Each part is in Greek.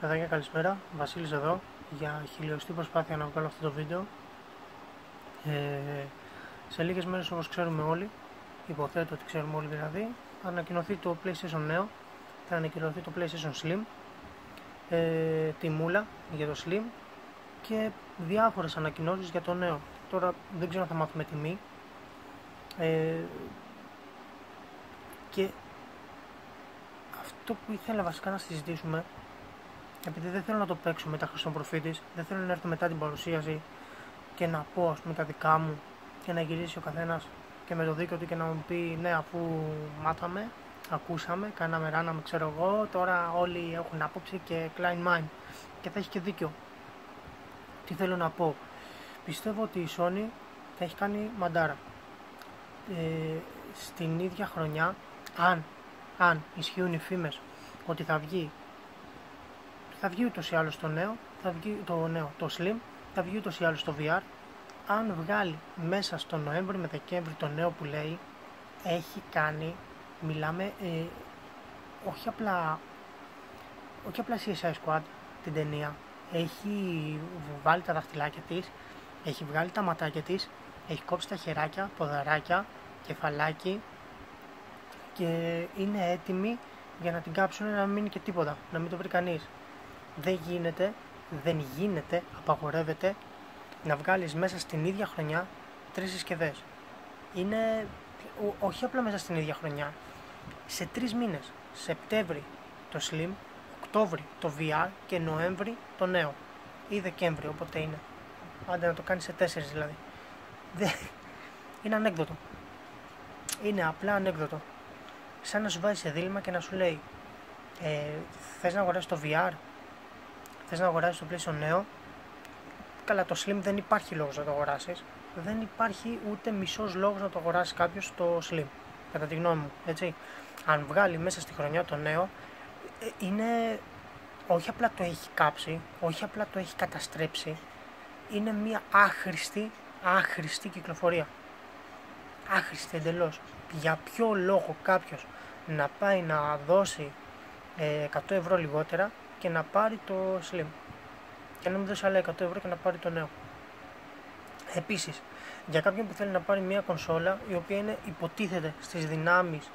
Παιδάκια, καλησπέρα. Βασίλης εδώ για χιλιοστή προσπάθεια να βγάλω αυτό το βίντεο. Σε λίγες μέρες, όπως ξέρουμε όλοι, υποθέτω ότι ξέρουμε όλοι δηλαδή, θα ανακοινωθεί το PlayStation νέο, θα ανακοινωθεί το PlayStation Slim, τιμούλα για το Slim και διάφορες ανακοινώσεις για το νέο. Τώρα δεν ξέρω αν θα μάθουμε τιμή. Και αυτό που ήθελα βασικά να συζητήσουμε, επειδή δεν θέλω να το παίξω μετά Χριστόν Προφήτης, δεν θέλω να έρθω μετά την παρουσίαση και να πω τα δικά μου και να γυρίσει ο καθένας και με το δίκιο του και να μου πει ναι, αφού μάθαμε, ακούσαμε, κάναμε, ράναμε, ξέρω εγώ, τώρα όλοι έχουν άποψη και Klein Mind και θα έχει και δίκιο. Τι θέλω να πω? Πιστεύω ότι η Sony θα έχει κάνει μαντάρα. Στην ίδια χρονιά, αν ισχύουν οι φήμες ότι θα βγει ούτως ή άλλως το νέο, το Slim, θα βγει ούτως ή άλλως το VR. Αν βγάλει μέσα στο Νοέμβρη με Δεκέμβρη το νέο που λέει, έχει κάνει, μιλάμε, όχι απλά CSI Squad την ταινία, έχει βάλει τα δαχτυλάκια της, έχει βγάλει τα ματάκια της, έχει κόψει τα χεράκια, ποδαράκια, κεφαλάκι και είναι έτοιμη για να την κάψουν, να μην μείνει και τίποτα, να μην το βρει κανείς. Δεν γίνεται, απαγορεύεται να βγάλεις μέσα στην ίδια χρονιά 3 συσκευές. Είναι όχι απλά μέσα στην ίδια χρονιά, σε 3 μήνες. Σεπτέμβρη το Slim, Οκτώβρη το VR και Νοέμβρη το νέο. Ή Δεκέμβρη, όποτε είναι. Άντε να το κάνεις σε 4 δηλαδή. Είναι ανέκδοτο. Είναι απλά ανέκδοτο. Σαν να σου βάζει σε δίλημμα και να σου λέει θες να αγοράσεις το VR, θες να αγοράσεις το PlayStation νέο. Καλά, το Slim δεν υπάρχει λόγος να το αγοράσεις. Δεν υπάρχει ούτε μισός λόγος να το αγοράσει κάποιος το Slim, κατά τη γνώμη μου, έτσι. Αν βγάλει μέσα στη χρονιά το νέο, είναι, όχι απλά το έχει κάψει, όχι απλά το έχει καταστρέψει, είναι μια άχρηστη κυκλοφορία. Άχρηστη εντελώς. Για ποιο λόγο κάποιος να πάει να δώσει 100 ευρώ λιγότερα και να πάρει το Slim και να μην δώσει άλλα 100 ευρώ και να πάρει το νέο? Επίσης, για κάποιον που θέλει να πάρει μια κονσόλα η οποία υποτίθεται στις δυνάμεις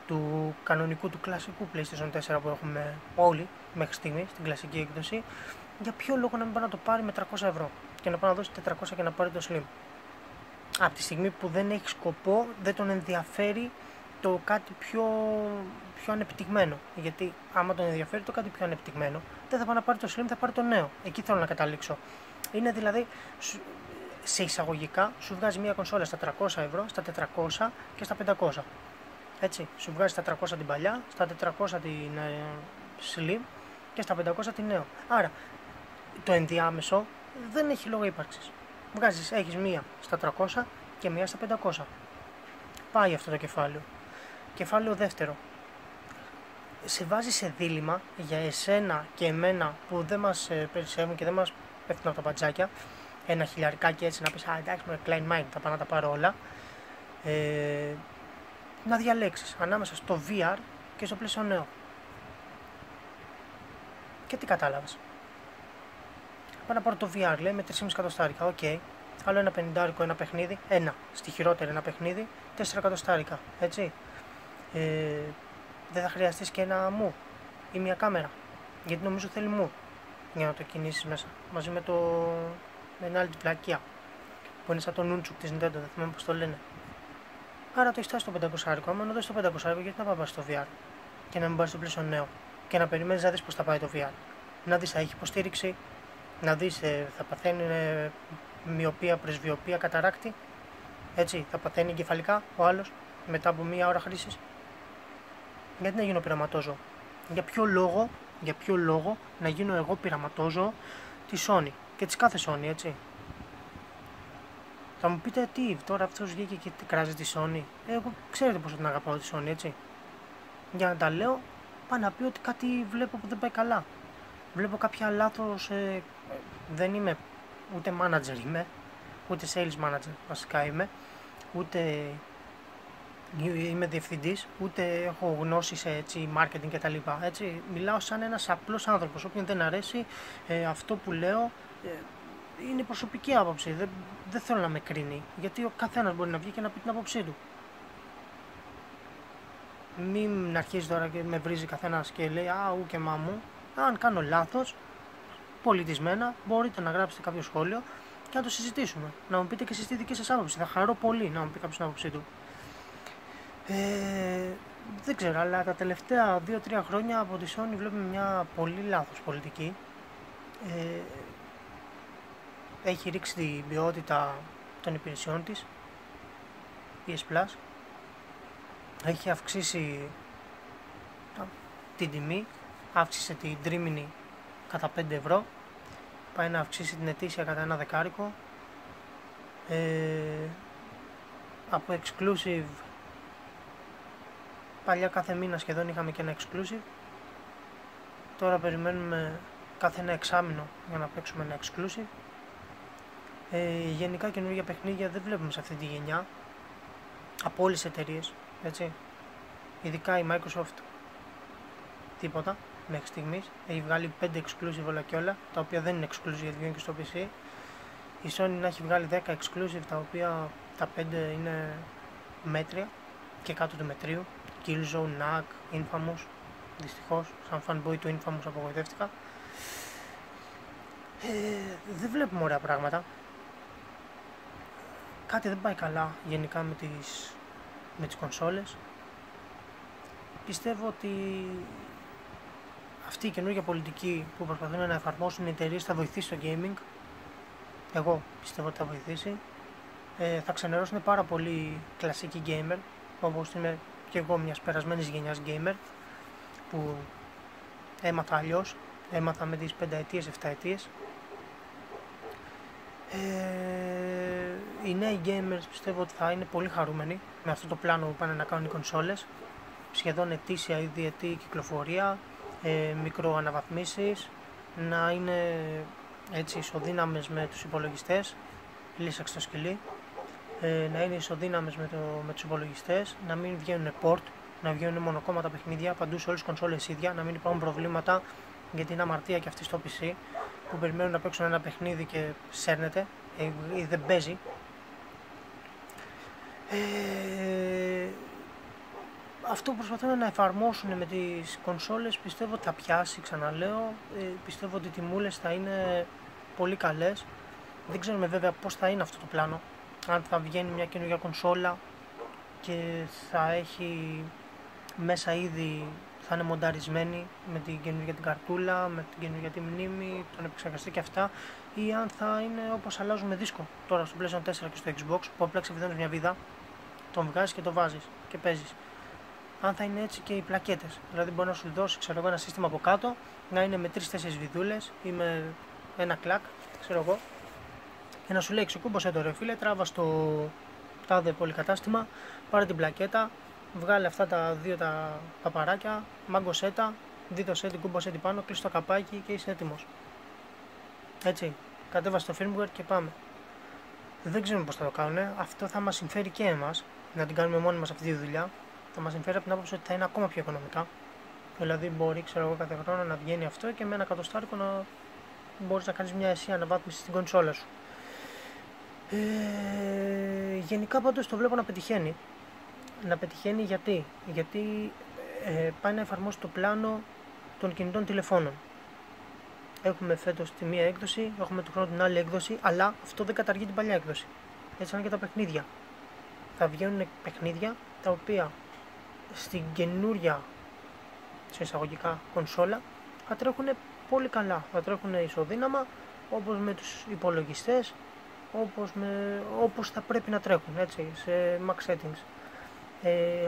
του κανονικού, του κλασικού PlayStation 4 που έχουμε όλοι μέχρι στιγμή στην κλασική έκδοση, για ποιο λόγο να μην πάει να το πάρει με 300 ευρώ και να πάει να δώσει 400 και να πάρει το Slim? Από τη στιγμή που δεν έχει σκοπό, δεν τον ενδιαφέρει το κάτι πιο ανεπτυγμένο. Γιατί άμα τον ενδιαφέρει το κάτι πιο ανεπτυγμένο, δεν θα πάει να πάρει το Slim, θα πάρει το νέο. Εκεί θέλω να καταλήξω. Είναι δηλαδή, σε εισαγωγικά, σου βγάζει μια κονσόλα στα 300 ευρώ, στα 400 και στα 500. Έτσι, σου βγάζει στα 300 την παλιά, στα 400 την Slim και στα 500 την νέο. Άρα, το ενδιάμεσο δεν έχει λόγο ύπαρξης. Έχεις μία στα 300 και μία στα 500. Πάει αυτό το κεφάλαιο. Κεφάλαιο δεύτερο. Σε βάζει σε δίλημμα για εσένα και εμένα που δεν μας περισσεύουν και δεν μας πέφτουν από τα πατζάκια, ένα χιλιαρικάκι έτσι να πεις εντάξει με Klein Mind θα πάω να τα πάρω όλα, να διαλέξεις ανάμεσα στο VR και στο PlayStation νέο. Και τι κατάλαβες? Πάω να πάρω το VR, λέει, με 3,5 εκατοστάρικα. Οκ. Άλλο ένα 50 ένα παιχνίδι. Στη χειρότερη ένα παιχνίδι. 4 εκατοστάρικα. Έτσι. Δεν θα χρειαστείς και ένα μου ή μια κάμερα. Γιατί νομίζω θέλει μου για να το κινήσεις μέσα. Μαζί με μια άλλη πλακία που είναι σαν το Nunchuk της Nintendo. Δεν θυμάμαι πώς το λένε. Άρα το έχεις φτάσει στο 500. Άμα να δώσεις το 500, γιατί να πάρεις το VR και να μην πάρεις το PlayStation νέο και να περιμένεις να δεις πώς θα πάει το VR. Να δεις, θα έχει υποστήριξη. Να δεις, θα παθαίνει μοιοπία, πρεσβειοπία, καταράκτη. Έτσι, θα παθαίνει εγκεφαλικά ο άλλος μετά από μία ώρα χρήσης. Γιατί να γίνω πειραματόζωο? Για ποιο λόγο να γίνω εγώ πειραματόζωο τη Sony και της κάθε Sony, έτσι? Θα μου πείτε τι, τώρα αυτός βγήκε και κράζει τη Sony. Εγώ ξέρετε πόσο την αγαπάω τη Sony, έτσι. Για να τα λέω, πάει να πει ότι κάτι βλέπω που δεν πάει καλά. Βλέπω κάποια λάθος, δεν είμαι ούτε manager είμαι, ούτε sales manager βασικά είμαι, ούτε είμαι διευθυντής, ούτε έχω γνώση σε έτσι, marketing κτλ. Έτσι, μιλάω σαν ένας απλός άνθρωπος. Όποιον δεν αρέσει αυτό που λέω, είναι προσωπική άποψη. Δεν θέλω να με κρίνει. Γιατί ο καθένας μπορεί να βγει και να πει την άποψή του. Μην αρχίζει τώρα και με βρίζει καθένας και λέει «Α, ου και μα μου». Αν κάνω λάθος, πολιτισμένα, μπορείτε να γράψετε κάποιο σχόλιο και να το συζητήσουμε. Να μου πείτε και εσείς τη δική σας άποψη. Θα χαρώ πολύ να μου πει κάποιος την άποψή του. Δεν ξέρω, αλλά τα τελευταία 2-3 χρόνια από τη Sony βλέπουμε μια πολύ λάθος πολιτική. Έχει ρίξει την ποιότητα των υπηρεσιών της, PS Plus. Έχει αυξήσει την τιμή, αύξησε την τρίμηνη κατά 5 ευρώ, πάει να αυξήσει την ετήσια κατά ένα δεκάρικο. Από exclusive, παλιά κάθε μήνα σχεδόν είχαμε και ένα exclusive, τώρα περιμένουμε κάθε ένα εξάμηνο για να παίξουμε ένα exclusive. Γενικά καινούργια παιχνίδια δεν βλέπουμε σε αυτή τη γενιά από όλες τις εταιρείες, έτσι. Ειδικά η Microsoft τίποτα μέχρι στιγμής. Έχει βγάλει 5 exclusive όλα και όλα, τα οποία δεν είναι exclusive γιατί βγαίνουν και στο PC. Η Sony να έχει βγάλει 10 exclusive, τα οποία τα 5 είναι μέτρια και κάτω του μετρίου. Killzone, Knack, Infamous. Δυστυχώς, σαν fanboy του Infamous απογοητεύτηκα. Δεν βλέπουμε ωραία πράγματα. Κάτι δεν πάει καλά γενικά με τις κονσόλες. Πιστεύω ότι αυτή η καινούργια πολιτική που προσπαθούν να εφαρμόσουν οι εταιρείες θα βοηθήσει το gaming. Εγώ πιστεύω ότι θα βοηθήσει. Θα ξενερώσουν πάρα πολύ κλασικοί gamer, όπως είμαι και εγώ μιας περασμένης γενιάς gamer, που έμαθα αλλιώς, έμαθα με τις 5 ετίες, 7 ετίες. Οι νέοι gamers πιστεύω ότι θα είναι πολύ χαρούμενοι με αυτό το πλάνο που πάνε να κάνουν οι κονσόλες. Σχεδόν ετήσια ή διετή κυκλοφορία, μικροαναβαθμίσεις, να είναι έτσι ισοδύναμες με τους υπολογιστές, λύσαξε το σκυλί, να είναι ισοδύναμες με τους υπολογιστές, να μην βγαίνουν port, να βγαίνουν μονοκόμματα παιχνίδια παντού σε όλες τις κονσόλες ίδια, να μην υπάρχουν προβλήματα, γιατί είναι αμαρτία και αυτή στο PC που περιμένουν να παίξουν ένα παιχνίδι και σέρνεται ή δεν παίζει. Αυτό που προσπαθούν να εφαρμόσουν με τις κονσόλες πιστεύω ότι θα πιάσει, ξαναλέω. Πιστεύω ότι οι τιμούλες θα είναι πολύ καλές. Δεν ξέρουμε βέβαια πώς θα είναι αυτό το πλάνο. Αν θα βγαίνει μια καινούργια κονσόλα και θα έχει μέσα ήδη, θα είναι μονταρισμένη με την καινούργια την καρτούλα, με την καινούργια τη μνήμη, τον επεξεργαστή και αυτά, ή αν θα είναι όπως αλλάζουμε δίσκο τώρα στο PlayStation 4 και στο Xbox, που απλά ξεβιδώνεις μια βίδα, τον βγάζεις και το βάζεις και παίζεις. Αν θα είναι έτσι και οι πλακέτες, δηλαδή μπορεί να σου δώσει ένα σύστημα από κάτω, να είναι με 3-4 βιδούλες ή με ένα κλακ, ξέρω εγώ, και να σου λέει ξεκούμπωσε το ρε φίλε, τράβα στο τάδε πολυκατάστημα, πάρε την πλακέτα, βγάλε αυτά τα δύο τα παπαράκια, μάγκωσέ τα, δίδωσέ την, κούμποσέ την πάνω, κλείσει το καπάκι και είσαι έτοιμος. Έτσι, κατέβασε το firmware και πάμε. Δεν ξέρουμε πώς θα το κάνουν, αυτό θα μας συμφέρει και εμάς, να την κάνουμε μόνοι μας αυτή τη δουλειά. Θα μας συμφέρει από την άποψη ότι θα είναι ακόμα πιο οικονομικά. Δηλαδή, μπορεί ξέρω εγώ, κάθε χρόνο να βγαίνει αυτό και με ένα εκατοστάρικο να μπορείς να κάνεις μια εσύ αναβάθμιση στην κονσόλα σου. Γενικά πάντως το βλέπω να πετυχαίνει. Να πετυχαίνει γιατί πάει να εφαρμόσει το πλάνο των κινητών τηλεφώνων. Έχουμε φέτος τη μία έκδοση, έχουμε του χρόνου την άλλη έκδοση, αλλά αυτό δεν καταργεί την παλιά έκδοση. Έτσι είναι και τα παιχνίδια. Θα βγαίνουν παιχνίδια τα οποία στην καινούρια, σε εισαγωγικά, κονσόλα θα τρέχουν πολύ καλά, θα τρέχουν ισοδύναμα όπως με τους υπολογιστές, όπως θα πρέπει να τρέχουν, έτσι, σε max settings.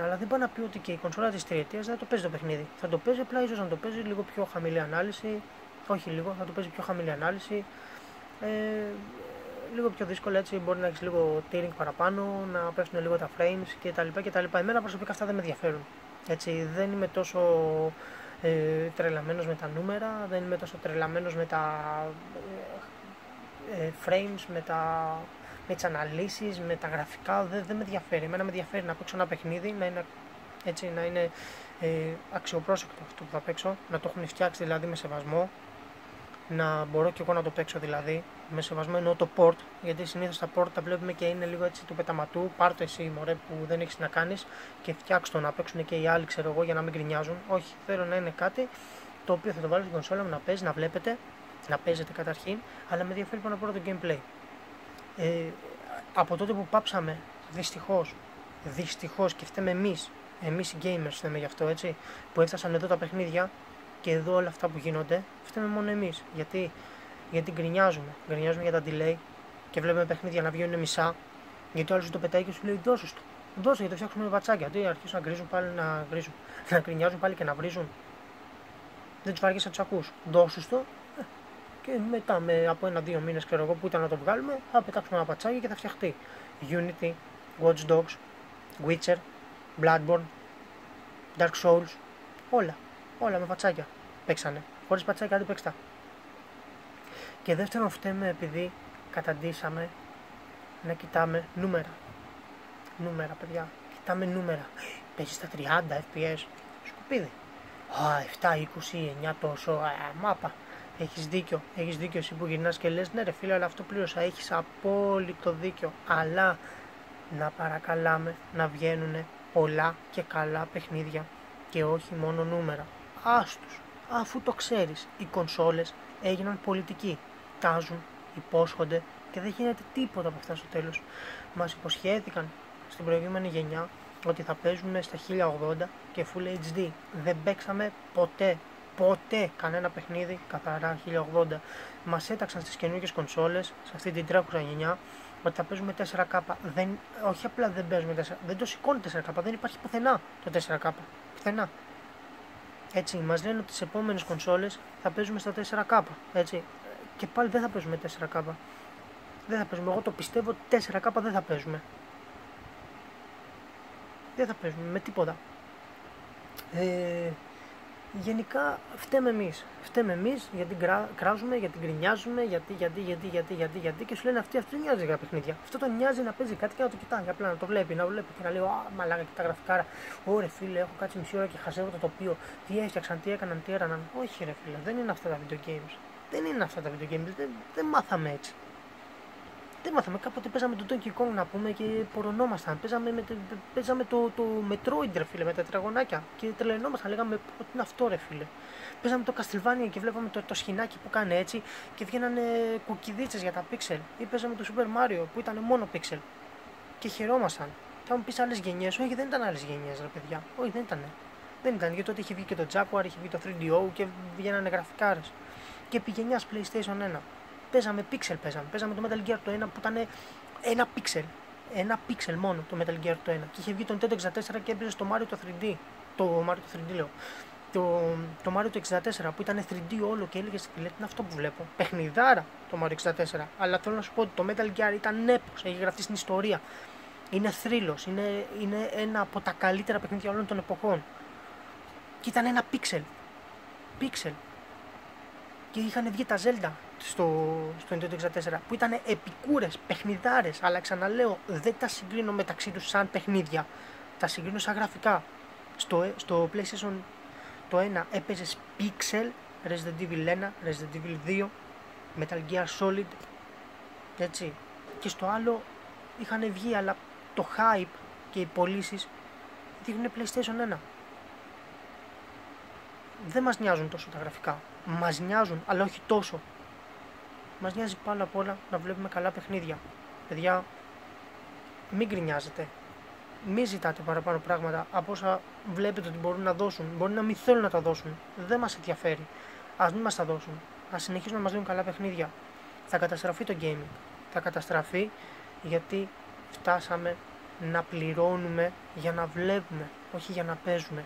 Αλλά δεν πάει να πει ότι και η κονσόλα της τριετίας δεν θα το παίζει το παιχνίδι. Θα το παίζει, απλά ίσως να το παίζει λίγο πιο χαμηλή ανάλυση, όχι λίγο, θα το παίζει πιο χαμηλή ανάλυση, λίγο πιο δύσκολο, έτσι, μπορεί να έχεις λίγο tearing παραπάνω, να πέφτουν λίγο τα frames κτλ. Εμένα προσωπικά αυτά δεν με ενδιαφέρουν. Έτσι, δεν είμαι τόσο τρελαμένος με τα νούμερα, δεν είμαι τόσο τρελαμένος με τα frames, με τις αναλύσεις, με τα γραφικά, δεν με ενδιαφέρει. Εμένα με ενδιαφέρει να παίξω ένα παιχνίδι, να είναι αξιοπρόσεκτο αυτό που θα παίξω, να το έχουν φτιάξει δηλαδή με σεβασμό, να μπορώ και εγώ να το παίξω δηλαδή, με σεβασμό εννοώ το port, γιατί συνήθως τα port τα βλέπουμε και είναι λίγο έτσι του πεταματού, πάρ' το εσύ μωρέ που δεν έχεις να κάνεις και φτιάξ' το να παίξουν και οι άλλοι ξέρω εγώ για να μην γκρινιάζουν. Όχι, θέλω να είναι κάτι το οποίο θα το βάλω στην κονσόλα μου να παίζει, να βλέπετε, να παίζετε καταρχήν, αλλά με ενδιαφέρει πάνω απ' όλα το gameplay. Από τότε που πάψαμε, δυστυχώς και φταίμε εμείς οι gamers φταίμε γι' αυτό έτσι, που έφτασαν εδώ τα παιχνίδια και εδώ όλα αυτά που γίνονται, φταίμε μόνο εμείς. Γιατί γκρινιάζουμε για τα delay και βλέπουμε παιχνίδια να βγαίνουν μισά, γιατί ο άλλος το πετάει και σου λέει δώσε το. Δώσε γιατί το φτιάξουμε με πατσάκια. Τι αρχίσουν να γκρίζουν πάλι να γκρινιάζουν πάλι και να βρίζουν. Δεν τους βαριέσαι να τους ακούς. Δώσου το. Και μετά από 1-2 μήνες ξέρω εγώ που ήταν να το βγάλουμε, θα πετάξουμε ένα πατσάκι και θα φτιαχτεί. Unity, Watch Dogs, Witcher, Bloodborne, Dark Souls, όλα με πατσάκια παίξανε. Χωρίς πατσάκια δεν παίξτα. Και δεύτερον φταίμε επειδή καταντήσαμε να κοιτάμε νούμερα. Νούμερα παιδιά, κοιτάμε νούμερα. Παίζει στα 30 FPS, σκουπίδι. 7, 20, 9 τόσο, μάπα. Έχεις δίκιο εσύ που γυρνάς και λες ναι ρε φίλε, αλλά αυτό πλήρωσα. Έχεις απόλυτο δίκιο. Αλλά να παρακαλάμε να βγαίνουνε πολλά και καλά παιχνίδια και όχι μόνο νούμερα. Άστους, αφού το ξέρεις, οι κονσόλες έγιναν πολιτικοί. Τάζουν, υπόσχονται και δεν γίνεται τίποτα από αυτά στο τέλος. Μας υποσχέθηκαν στην προηγούμενη γενιά ότι θα παίζουμε στα 1080 και Full HD. Δεν παίξαμε ποτέ κανένα παιχνίδι καθαρά 1080. Μας έταξαν στις καινούργιες κονσόλες, σε αυτή την τρέχουσα γενιά, ότι θα παίζουμε 4K. Όχι απλά δεν παίζουμε 4K, δεν το σηκώνει 4K, δεν υπάρχει πουθενά το 4K. Πουθενά. Έτσι, μας λένε ότι τις επόμενες κονσόλες θα παίζουμε στα 4K. Έτσι. Και πάλι δεν θα παίζουμε 4K. Δεν θα παίζουμε. Εγώ το πιστεύω ότι 4K δεν θα παίζουμε. Δεν θα παίζουμε με τίποτα. Γενικά φταίμε εμείς γιατί κράζουμε, γιατί γκρινιάζουμε, γιατί και σου λένε αυτοί δεν νοιάζει για παιχνίδια. Αυτό το νοιάζει να παίζει κάτι και να το κοιτάει, απλά να το βλέπει και να λέει μαλάκα και τα γραφικάρα. Ωρε φίλε, έχω κάτσει μισή ώρα και χαζεύω το τοπίο. Τι έφτιαξαν, τι έκαναν, τι έραναν. Όχι ρε φίλε, δεν είναι αυτά τα video games. Δεν μάθαμε έτσι. Δεν μάθαμε, κάποτε παίζαμε το Donkey Kong να πούμε και πορωνόμασταν. Παίζαμε το Metroid ρε φίλε με τα τετραγωνάκια και τρελαινόμασταν. Λέγαμε ότι είναι αυτό ρε φίλε. Παίζαμε το Castlevania και βλέπαμε το σχοινάκι που κάνει έτσι και βγαίνανε κουκκιδίτσες για τα pixel. Ή παίζαμε το Super Mario που ήταν μόνο pixel και χαιρόμασταν. Θα μου πεις άλλες γενιές, όχι δεν ήταν άλλες γενιές ρε παιδιά. Όχι δεν ήταν. Δεν ήταν γιατί τότε είχε βγει και το Jaguar, είχε βγει το 3DO και βγαίνανε γραφικάρες. Και επί γενιάς PlayStation 1. Παίζαμε το Metal Gear το 1 που ήταν ένα pixel μόνο το Metal Gear το 1 και είχε βγει το Nintendo 64 και έπαιζε στο Mario το 3D, το Mario το 3D λέω, το Mario το 64 που ήταν 3D όλο και έλεγες τι είναι αυτό που βλέπω, παιχνιδάρα το Mario 64, αλλά θέλω να σου πω ότι το Metal Gear ήταν έπος, έχει γραφτεί στην ιστορία, είναι θρύλος, είναι ένα από τα καλύτερα παιχνίδια όλων των εποχών και ήταν ένα pixel. Και είχαν βγει τα Zelda στο Nintendo 64 που ήταν επικούρες, παιχνιδάρες, αλλά ξαναλέω δεν τα συγκρίνω μεταξύ τους σαν παιχνίδια, τα συγκρίνω σαν γραφικά. Στο PlayStation το 1 έπαιζες Pixel, Resident Evil 1, Resident Evil 2, Metal Gear Solid, έτσι. Και στο άλλο είχαν βγει, αλλά το hype και οι πωλήσεις δείχνουν PlayStation 1. Δεν μας νοιάζουν τόσο τα γραφικά. Μας νοιάζουν, αλλά όχι τόσο. Μας νοιάζει πάνω απ' όλα να βλέπουμε καλά παιχνίδια. Παιδιά, μην γκρινιάζετε. Μην ζητάτε παραπάνω πράγματα από όσα βλέπετε ότι μπορούν να δώσουν. Μπορεί να μην θέλουν να τα δώσουν. Δεν μας ενδιαφέρει. Ας μην μας τα δώσουν. Ας συνεχίσουν να μας δίνουν καλά παιχνίδια. Θα καταστραφεί το gaming. Θα καταστραφεί γιατί φτάσαμε να πληρώνουμε για να βλέπουμε, όχι για να παίζουμε.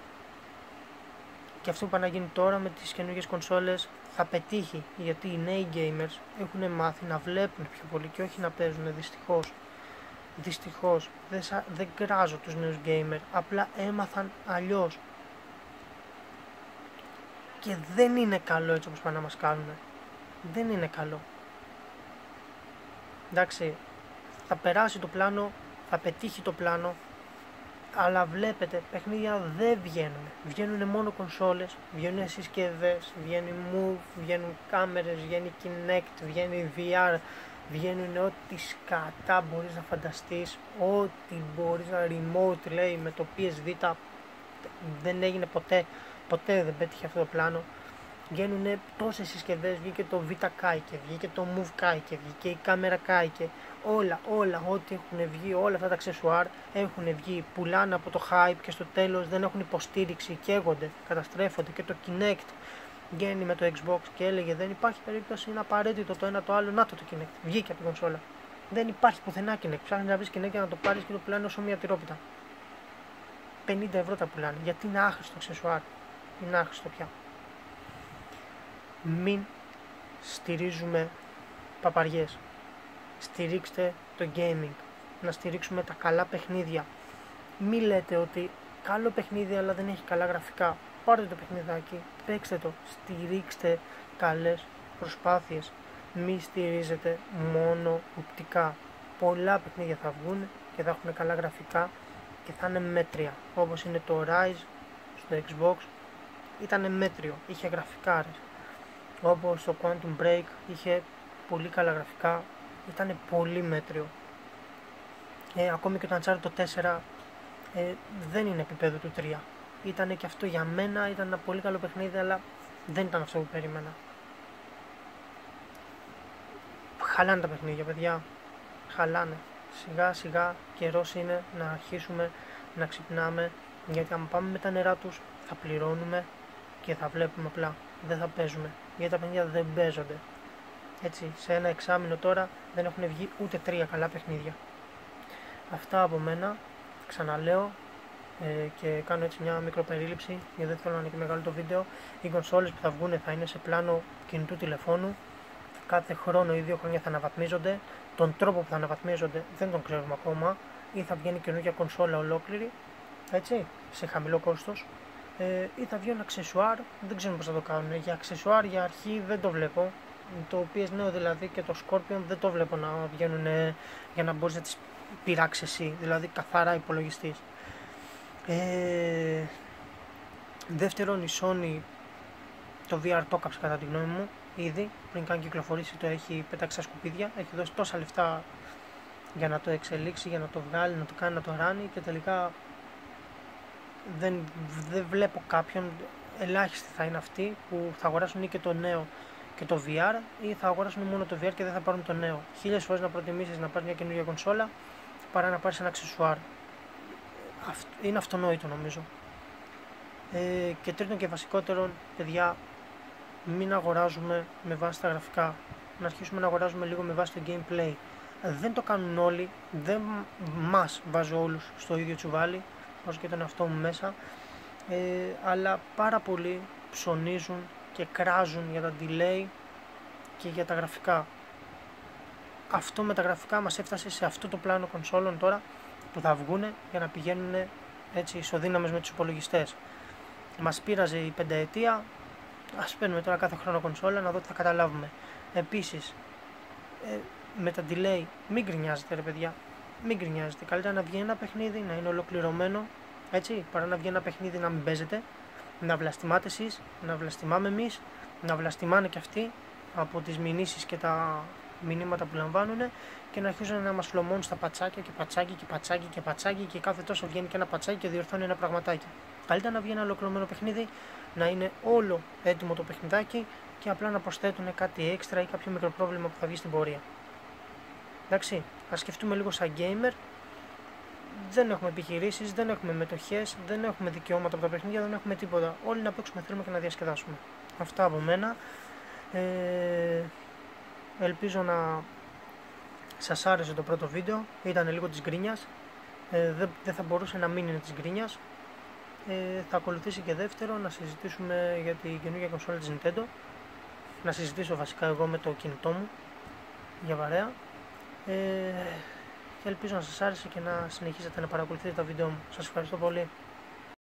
Και αυτό που πάει να γίνει τώρα με τις καινούργιες κονσόλες θα πετύχει, γιατί οι νέοι gamers έχουν μάθει να βλέπουν πιο πολύ και όχι να παίζουν, δυστυχώς. Δεν κράζω τους νέους gamer, απλά έμαθαν αλλιώς. Και δεν είναι καλό έτσι όπως πάνε να μας κάνουν. Δεν είναι καλό. Εντάξει, θα περάσει το πλάνο, θα πετύχει το πλάνο, αλλά βλέπετε παιχνίδια δεν βγαίνουν. Βγαίνουν μόνο κονσόλες, βγαίνουν συσκευές, βγαίνει Move, βγαίνουν κάμερες, βγαίνει Kinect, βγαίνει VR, βγαίνουν ό,τι σκατά μπορείς να φανταστείς, ό,τι μπορείς να remote λέει με το PS Vita. Δεν έγινε ποτέ δεν πέτυχε αυτό το πλάνο. Βγαίνουν τόσες συσκευές, βγήκε το Vita κάηκε, βγήκε το Move κάηκε, βγήκε η κάμερα κάηκε. Όλα, ό,τι έχουν βγει, όλα αυτά τα αξεσουάρ έχουν βγει, πουλάνε από το hype και στο τέλος δεν έχουν υποστήριξη, καίγονται, καταστρέφονται. Και το Kinect βγαίνει με το Xbox και έλεγε δεν υπάρχει περίπτωση, είναι απαραίτητο το ένα το άλλο, να το Kinect, βγήκε από την κονσόλα. Δεν υπάρχει πουθενά Kinect, ψάχνεις να βρεις Kinect για να το πάρεις και το πουλάνε όσο μια τυρόπιτα. 50 ευρώ τα πουλάνε, γιατί είναι άχρηστο αξεσουάρ, είναι άχρηστο πια. Μην στηρίζουμε παπαριές. Στηρίξτε το gaming. Να στηρίξουμε τα καλά παιχνίδια. Μη λέτε ότι καλό παιχνίδι αλλά δεν έχει καλά γραφικά. Πάρτε το παιχνιδάκι, παίξτε το. Στηρίξτε καλές προσπάθειες. Μη στηρίζετε μόνο οπτικά. Πολλά παιχνίδια θα βγουν και θα έχουν καλά γραφικά και θα είναι μέτρια. Όπως είναι το Rise στο Xbox, ήταν μέτριο, είχε γραφικά. Όπως το Quantum Break είχε πολύ καλά γραφικά, ήταν πολύ μέτριο. Ακόμη και το Uncharted το 4 δεν είναι επίπεδο του 3. Ήταν και αυτό για μένα, ήταν ένα πολύ καλό παιχνίδι, αλλά δεν ήταν αυτό που περίμενα. Χαλάνε τα παιχνίδια, παιδιά. Χαλάνε. Σιγά σιγά καιρός είναι να αρχίσουμε να ξυπνάμε, γιατί αν πάμε με τα νερά τους θα πληρώνουμε και θα βλέπουμε απλά. Δεν θα παίζουμε, γιατί τα παιχνίδια δεν παίζονται. Έτσι, σε ένα εξάμηνο τώρα δεν έχουν βγει ούτε 3 καλά παιχνίδια. Αυτά από μένα, ξαναλέω και κάνω έτσι μια μικροπερίληψη, γιατί δεν θέλω να είναι και μεγάλο το βίντεο. Οι κονσόλες που θα βγουν θα είναι σε πλάνο κινητού τηλεφώνου. Κάθε χρόνο ή 2 χρόνια θα αναβαθμίζονται. Τον τρόπο που θα αναβαθμίζονται δεν τον ξέρουμε ακόμα. Ή θα βγαίνει καινούργια κονσόλα ολόκληρη, έτσι, σε χαμηλό κόστος. Ή θα βγει ένα αξεσουάρ, δεν ξέρουμε πώς θα το κάνουν. Για αξεσουάρ για αρχή δεν το βλέπω. Το PS Neo δηλαδή και το Scorpion δεν το βλέπω να βγαίνουν για να μπορείς να τις πειράξεις εσύ, δηλαδή καθαρά υπολογιστής. Δεύτερον, η Sony το VR το κάψε κατά τη γνώμη μου ήδη, πριν καν κυκλοφορήσει το έχει πετάξει στα σκουπίδια, έχει δώσει τόσα λεφτά για να το εξελίξει, για να το βγάλει, να το κάνει, να το ράνει και τελικά δεν βλέπω κάποιον, ελάχιστοι θα είναι αυτοί που θα αγοράσουν ή και το νέο και το VR ή θα αγοράσουν μόνο το VR και δεν θα πάρουν το νέο. 1000 φορές να προτιμήσεις να πάρεις μια καινούργια κονσόλα παρά να πάρεις ένα αξεσουάρ. Είναι αυτονόητο νομίζω. Και τρίτον και βασικότερον, παιδιά, μην αγοράζουμε με βάση τα γραφικά. Να αρχίσουμε να αγοράζουμε λίγο με βάση το gameplay. Δεν το κάνουν όλοι, δεν μας βάζω όλους στο ίδιο τσουβάλι, όσο και τον εαυτό μου μέσα, αλλά πάρα πολλοί ψωνίζουν και κράζουν για τα delay και για τα γραφικά. Αυτό με τα γραφικά μας έφτασε σε αυτό το πλάνο κονσόλων τώρα που θα βγουν για να πηγαίνουν έτσι ισοδύναμες με τους υπολογιστές. Μας πείραζε η πενταετία, ας παίρνουμε τώρα κάθε χρόνο κονσόλα να δω τι θα καταλάβουμε. Επίσης, με τα delay μην γκρινιάζετε ρε παιδιά, μην γκρινιάζετε. Καλύτερα να βγει ένα παιχνίδι να είναι ολοκληρωμένο, έτσι, παρά να βγει ένα παιχνίδι να μην παίζετε, να βλαστημάτε εσείς, να βλαστημάμε εμείς, να βλαστημάνε και αυτοί από τις μηνύσεις και τα μηνύματα που λαμβάνουν και να αρχίζουν να μας φλωμώνουν στα πατσάκια και πατσάκι και πατσάκι και πατσάκι και κάθε τόσο βγαίνει και ένα πατσάκι και διορθώνει ένα πραγματάκι. Καλύτερα να βγει ένα ολοκληρωμένο παιχνίδι, να είναι όλο έτοιμο το παιχνιδάκι και απλά να προσθέτουν κάτι έξτρα ή κάποιο μικρό πρόβλημα που θα βγει στην πορεία. Εντάξει, ας σκεφτούμε λίγο σαν gamer. Δεν έχουμε επιχειρήσεις, δεν έχουμε μετοχές, δεν έχουμε δικαιώματα από τα παιχνίδια, δεν έχουμε τίποτα. Όλοι να παίξουμε, θέλουμε και να διασκεδάσουμε. Αυτά από μένα. Ελπίζω να σας άρεσε το πρώτο βίντεο. Ήταν λίγο της γκρίνιας. Δεν θα μπορούσε να μην είναι της γκρίνιας. Θα ακολουθήσει και δεύτερο, να συζητήσουμε για την καινούργια κονσόλα της Nintendo. Να συζητήσω βασικά εγώ με το κινητό μου για βαρέα. Και ελπίζω να σας άρεσε και να συνεχίσετε να παρακολουθείτε τα βίντεο μου. Σας ευχαριστώ πολύ.